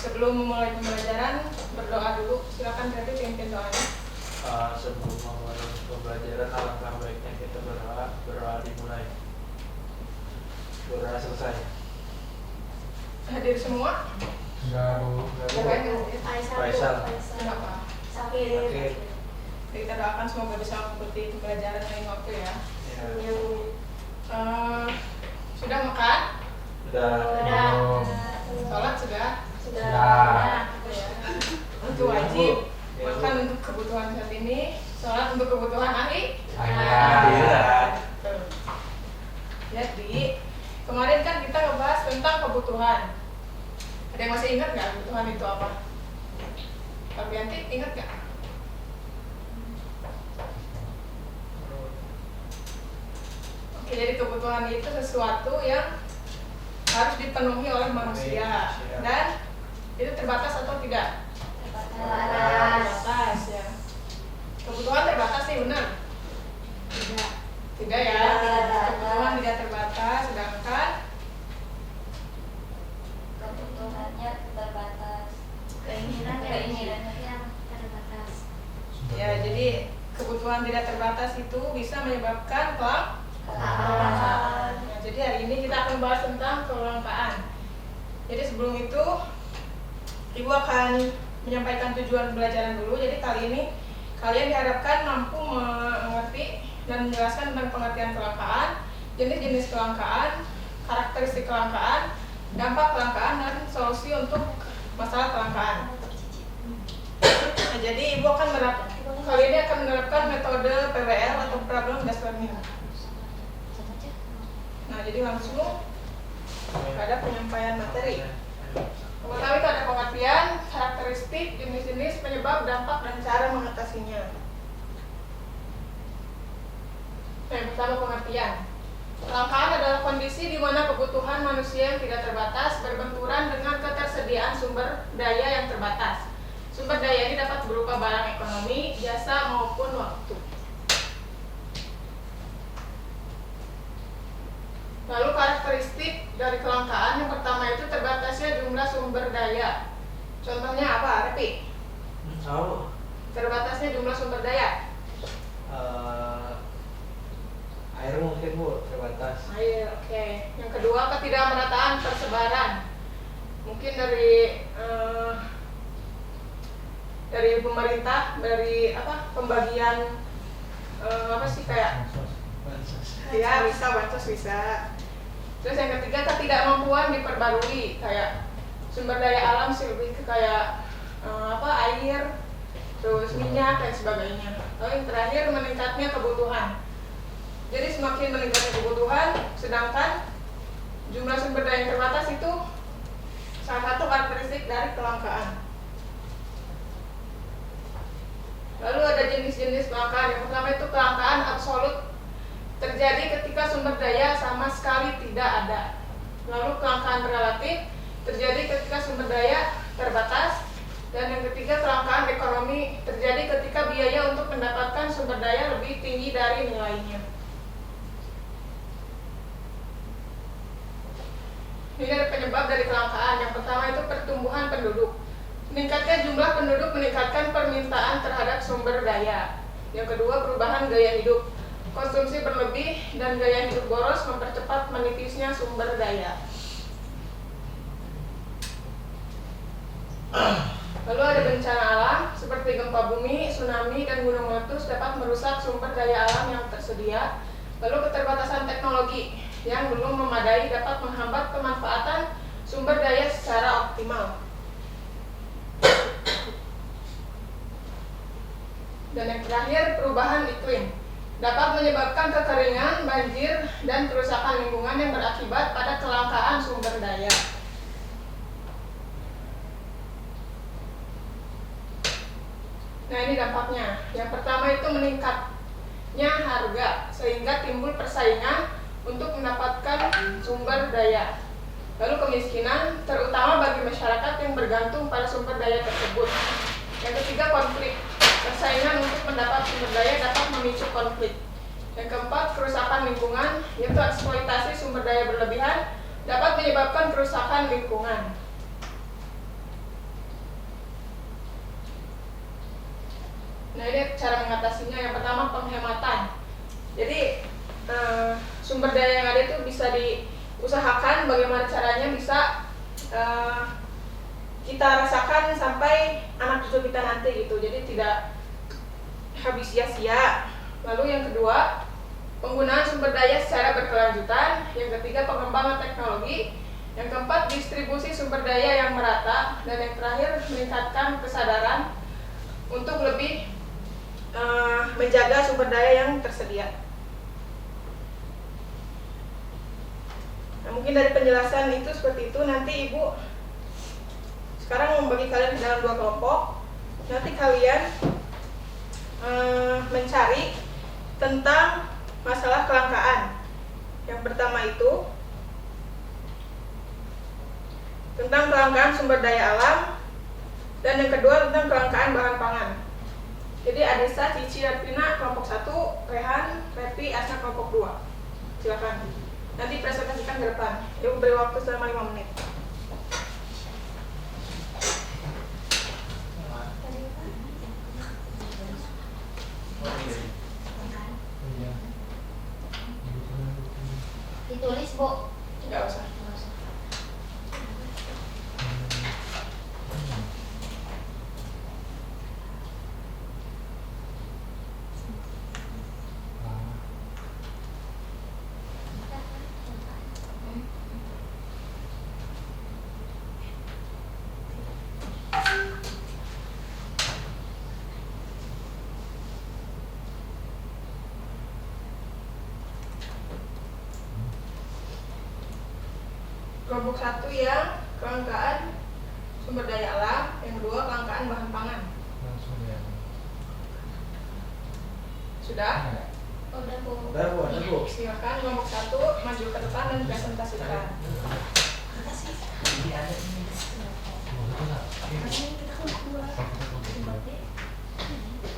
Sebelum memulai pembelajaran, berdoa dulu. Silakan Ferdi pimpin doanya. Sebelum memulai pembelajaran, alangkah baiknya kita berdoa dimulai. Berdoa selesai. Hadir semua? Enggak, Bu. Faisal. Kenapa? Sakit. Kita doakan semoga bisa mengikuti pembelajaran lain waktu ya. Sudah makan? Sudah. Sholat sudah? Sudah. Itu wajib. Makan untuk kebutuhan saat ini, sholat untuk kebutuhan akhirat. Jadi kemarin kan kita ngebahas tentang kebutuhan. Ada yang masih ingat nggak kebutuhan itu apa? Pak Bianti ingat nggak? Oke, jadi kebutuhan itu sesuatu yang harus dipenuhi oleh manusia dan itu terbatas atau tidak? Terbatas ya. Kebutuhan terbatas sih benar? Tidak ya. Kebutuhan tidak terbatas, sedangkan kebutuhannya terbatas. keinginannya terbatas. ya, jadi kebutuhan tidak terbatas itu bisa menyebabkan kelangkaan. Nah, jadi hari ini kita akan bahas tentang kelangkaan. Jadi sebelum itu Ibu akan menyampaikan tujuan pembelajaran dulu. Jadi kali ini kalian diharapkan mampu mengerti dan menjelaskan tentang pengertian kelangkaan, jenis-jenis kelangkaan, karakteristik kelangkaan, dampak kelangkaan, dan solusi untuk masalah kelangkaan. Nah, jadi Ibu akan kali ini akan menerapkan metode PBL atau Problem Based Learning. Nah, jadi langsung pada penyampaian materi. Pertama itu ada pengertian, karakteristik, jenis-jenis, penyebab, dampak, dan cara mengatasinya. Nah, yang pertama pengertian. Kelangkaan adalah kondisi di mana kebutuhan manusia yang tidak terbatas berbenturan dengan ketersediaan sumber daya yang terbatas. Sumber daya ini dapat berupa barang ekonomi, jasa, maupun waktu. Lalu karakteristik dari kelangkaan yang pertama itu terbatasnya jumlah sumber daya. Contohnya apa, Repi? Tahu. Terbatasnya jumlah sumber daya. Air mungkin Bu terbatas. Air, oke. Yang kedua ketidakmerataan persebaran. Mungkin dari pemerintah, dari pembagian kayak ya bisa bansos bisa. Terus yang ketiga ketidakmampuan diperbarui, kayak sumber daya alam sih lebih ke kayak air, terus minyak dan sebagainya. Lalu yang terakhir meningkatnya kebutuhan. Jadi semakin meningkatnya kebutuhan, sedangkan jumlah sumber daya yang terbatas itu salah satu karakteristik dari kelangkaan. Lalu ada jenis-jenis kelangkaan. Yang pertama itu kelangkaan absolut, terjadi ketika sumber daya sama sekali tidak ada. Lalu kelangkaan relatif, terjadi ketika sumber daya terbatas. Dan yang ketiga kelangkaan ekonomi, terjadi ketika biaya untuk mendapatkan sumber daya lebih tinggi dari nilainya. Ini ada penyebab dari kelangkaan. Yang pertama itu pertumbuhan penduduk. Meningkatnya jumlah penduduk meningkatkan permintaan terhadap sumber daya. Yang kedua perubahan gaya hidup. Konsumsi berlebih dan gaya hidup boros mempercepat menipisnya sumber daya. Lalu ada bencana alam seperti gempa bumi, tsunami, dan gunung meletus dapat merusak sumber daya alam yang tersedia. Lalu keterbatasan teknologi yang belum memadai dapat menghambat pemanfaatan sumber daya secara optimal. Dan yang terakhir perubahan iklim dapat menyebabkan kekeringan, banjir, dan kerusakan lingkungan yang berakibat pada kelangkaan sumber daya. Nah, ini dampaknya. Yang pertama itu meningkatnya harga sehingga timbul persaingan untuk mendapatkan sumber daya. Lalu kemiskinan, terutama bagi masyarakat yang bergantung pada sumber daya tersebut. Yang ketiga konflik. Persaingan untuk mendapat sumber daya dapat memicu konflik. Yang keempat, kerusakan lingkungan, yaitu eksploitasi sumber daya berlebihan dapat menyebabkan kerusakan lingkungan. Nah, ini cara mengatasinya. Yang pertama, penghematan. Jadi sumber daya yang ada itu bisa diusahakan bagaimana caranya bisa kita rasakan sampai anak cucu kita nanti gitu. Jadi tidak habis sia-sia. Lalu yang kedua, penggunaan sumber daya secara berkelanjutan. Yang ketiga, pengembangan teknologi. Yang keempat, distribusi sumber daya yang merata. Dan yang terakhir, meningkatkan kesadaran untuk lebih menjaga sumber daya yang tersedia. Nah, mungkin dari penjelasan itu seperti itu. Nanti Ibu sekarang membagi kalian dalam 2 kelompok. Nanti kalian mencari tentang masalah kelangkaan. Yang pertama itu tentang kelangkaan sumber daya alam, dan yang kedua tentang kelangkaan bahan pangan. Jadi Adesa, Cici, dan Pina kelompok 1, Rehan, Repi, Asna kelompok 2. Silakan. Nanti presentasikan ke depan. Ibu beri waktu selama 5 menit. Ditulis, Bu. Enggak usah. Kelompok 1 yang kelangkaan sumber daya alam, yang kedua kelangkaan bahan pangan. Langsung ya. Sudah? Udah, Bu. Udah Bu. Silakan kelompok 1 maju ke depan dan presentasikan.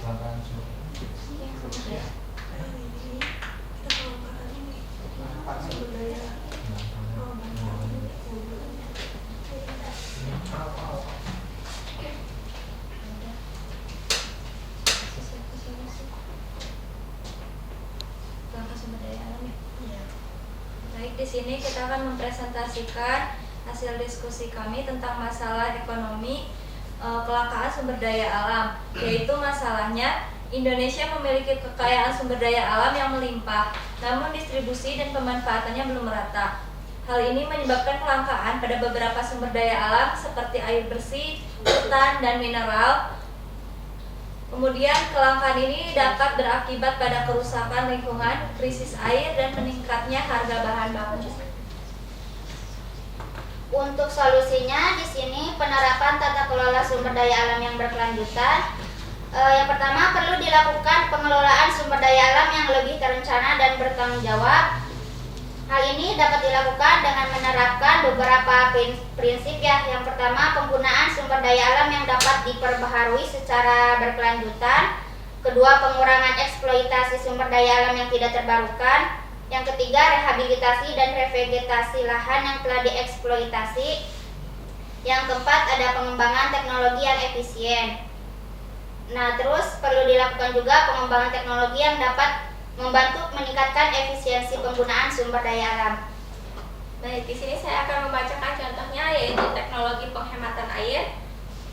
Kelangkaan sumber. Baik, di sini kita akan mempresentasikan hasil diskusi kami tentang masalah ekonomi kelangkaan sumber daya alam, yaitu masalahnya Indonesia memiliki kekayaan sumber daya alam yang melimpah, namun distribusi dan pemanfaatannya belum merata. Hal ini menyebabkan kelangkaan pada beberapa sumber daya alam seperti air bersih, hutan, dan mineral. Kemudian kelangkaan ini dapat berakibat pada kerusakan lingkungan, krisis air, dan meningkatnya harga bahan baku. Untuk solusinya di sini penerapan tata kelola sumber daya alam yang berkelanjutan. Yang pertama, perlu dilakukan pengelolaan sumber daya alam yang lebih terencana dan bertanggung jawab. Hal ini dapat dilakukan dengan menerapkan beberapa prinsip ya. Yang pertama, penggunaan sumber daya alam yang dapat diperbaharui secara berkelanjutan. Kedua, pengurangan eksploitasi sumber daya alam yang tidak terbarukan. Yang ketiga, rehabilitasi dan revegetasi lahan yang telah dieksploitasi. Yang keempat, ada pengembangan teknologi yang efisien. Nah, terus perlu dilakukan juga pengembangan teknologi yang dapat membantu meningkatkan efisiensi penggunaan sumber daya alam. Baik, di sini saya akan membacakan contohnya, yaitu teknologi penghematan air,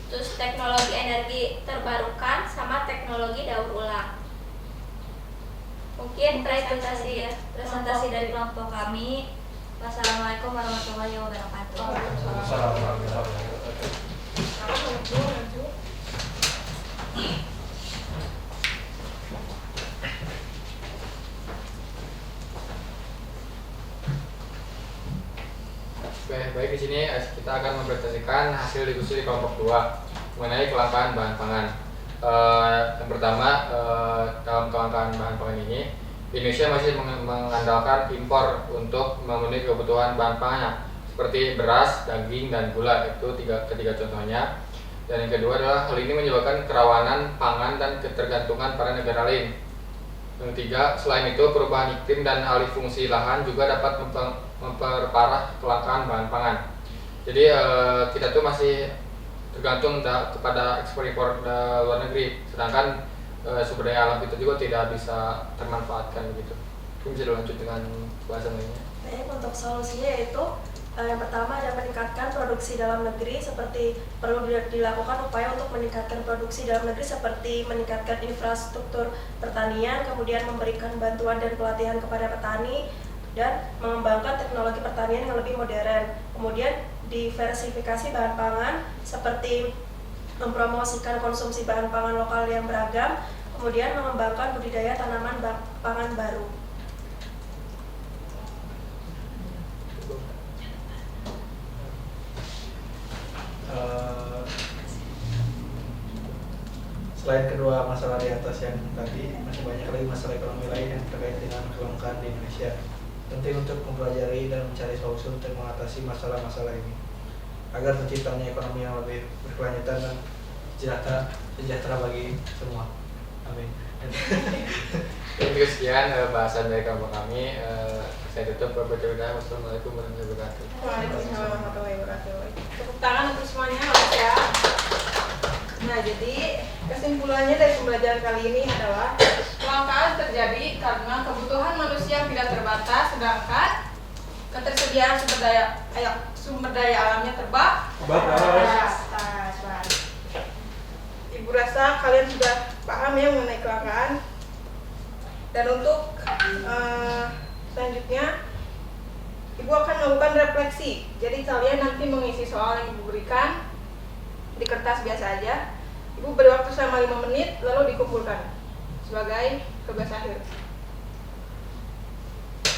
terus teknologi energi terbarukan, sama teknologi daur ulang. Mungkin presentasi dari kelompok kami. Wassalamualaikum warahmatullahi wabarakatuh. Baik, di sini kita akan mempresentasikan hasil diskusi di kelompok 2 mengenai kelangkaan bahan pangan. Yang pertama, dalam kelangkaan bahan pangan ini, Indonesia masih mengandalkan impor untuk memenuhi kebutuhan bahan pangan seperti beras, daging, dan gula. Itu ketiga contohnya. Dan yang kedua adalah hal ini menyebabkan kerawanan pangan dan ketergantungan pada negara lain. Yang ketiga, selain itu perubahan iklim dan alih fungsi lahan juga dapat memperparah kelangkaan bahan pangan. Jadi kita tuh masih tergantung kepada ekspor impor luar negeri, sedangkan sumber daya alam kita juga tidak bisa termanfaatkan begitu. Mungkin bisa dilanjut dengan bahasan lainnya. Baik, untuk solusinya yaitu yang pertama adalah meningkatkan produksi dalam negeri, seperti perlu dilakukan upaya untuk meningkatkan produksi dalam negeri seperti meningkatkan infrastruktur pertanian, kemudian memberikan bantuan dan pelatihan kepada petani, dan mengembangkan teknologi pertanian yang lebih modern. Kemudian diversifikasi bahan pangan seperti mempromosikan konsumsi bahan pangan lokal yang beragam, kemudian mengembangkan budidaya tanaman pangan baru. Selain kedua masalah di atas yang tadi, masih banyak lagi masalah ekonomi lain yang terkait dengan kelangkaan di Indonesia. Penting untuk mempelajari dan mencari solusi untuk mengatasi masalah-masalah ini agar terciptanya ekonomi yang lebih berkelanjutan dan sejahtera bagi semua. Amin. Itu sekian bahasan dari kelompok kami. Saya tutup. Wassalamualaikum warahmatullahi wabarakatuh. Waalaikumsalam warahmatullahi wabarakatuh. Tepuk tangan untuk semuanya, Mas ya. Nah, jadi kesimpulannya dari pembelajaran kali ini adalah kelangkaan terjadi karena kebutuhan manusia yang tidak terbatas, sedangkan ketersediaan sumber daya alamnya terbatas. Ibu rasa kalian sudah paham ya mengenai kelangkaan. Dan untuk selanjutnya, Ibu akan melakukan refleksi. Jadi kalian nanti mengisi soal yang Ibu berikan di kertas biasa aja. Ibu beri waktu selama 5 menit lalu dikumpulkan sebagai tugas akhir.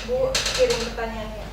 Bu kirim pertanyaannya.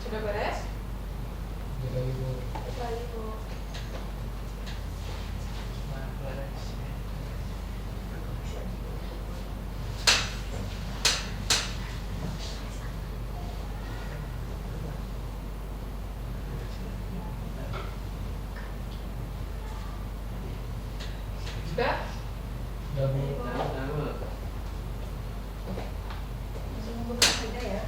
Sudah beres? Sudah? Langsung membuka saja ya.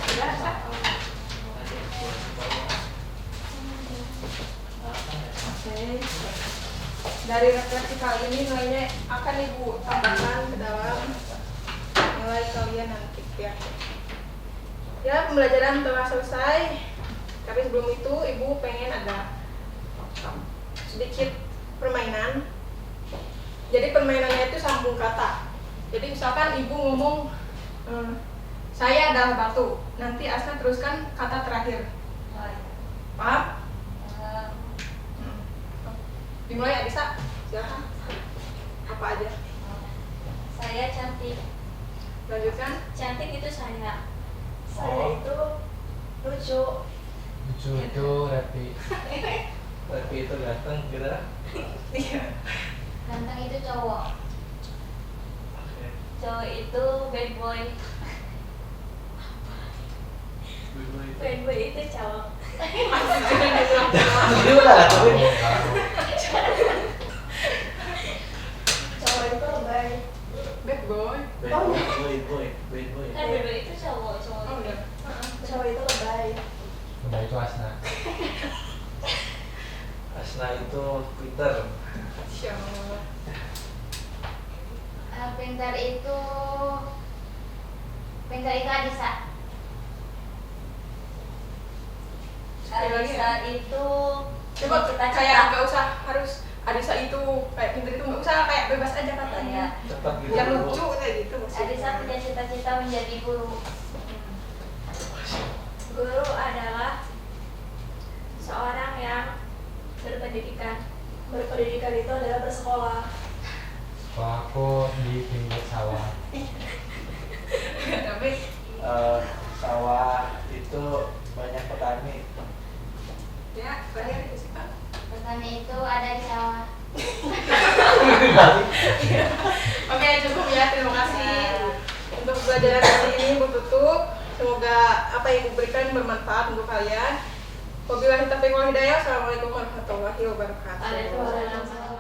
Sudah, Kak? Oke. Dari refleksi kali ini nilainya akan Ibu tambahkan ke dalam nilai kalian nanti ya. Ya, pembelajaran telah selesai. Tapi sebelum itu Ibu pengen ada sedikit permainan. Jadi permainannya itu sambung kata. Jadi misalkan Ibu ngomong saya adalah batu. Nanti Asna teruskan kata terakhir. Paham? Dimulai Adisa. Silakan. Apa aja? Saya cantik. Lanjutkan. Cantik itu saya. Saya itu lucu. Lucu itu Repi. Tapi itu ganteng gitu. Iya. Ganteng itu cowok. Oke. Cowok itu bad boy. Bad boy itu cowok. Cowok itu lebay. Bad boy. Bad boy. Kan bad boy itu cowok. Oh, iya. Asna? Asna itu pinter. Insya Allah. Pintar itu Adisa. Alisa itu Coba cita-cita. kayak nggak usah harus Adisa itu kayak pintar itu, nggak usah, kayak bebas aja katanya. Iya. Cepat gitu. Yang dulu. lucu kayak gitu maksudnya. Alisa punya cita-cita menjadi guru. Guru adalah seorang yang berpendidikan. Berpendidikan itu adalah bersekolah. Kalau aku di pinggir sawah. Tapi Sawah itu banyak petani. ya terakhir itu sih Pak. Petani itu ada di sawah. Oke, cukup ya. Terima kasih untuk pembelajaran kali ini. Bu tutup. Semoga apa yang diberikan bermanfaat untuk kalian. Wabillahi taufiq wal hidayah. Assalamualaikum warahmatullahi wabarakatuh. Waalaikumsalam.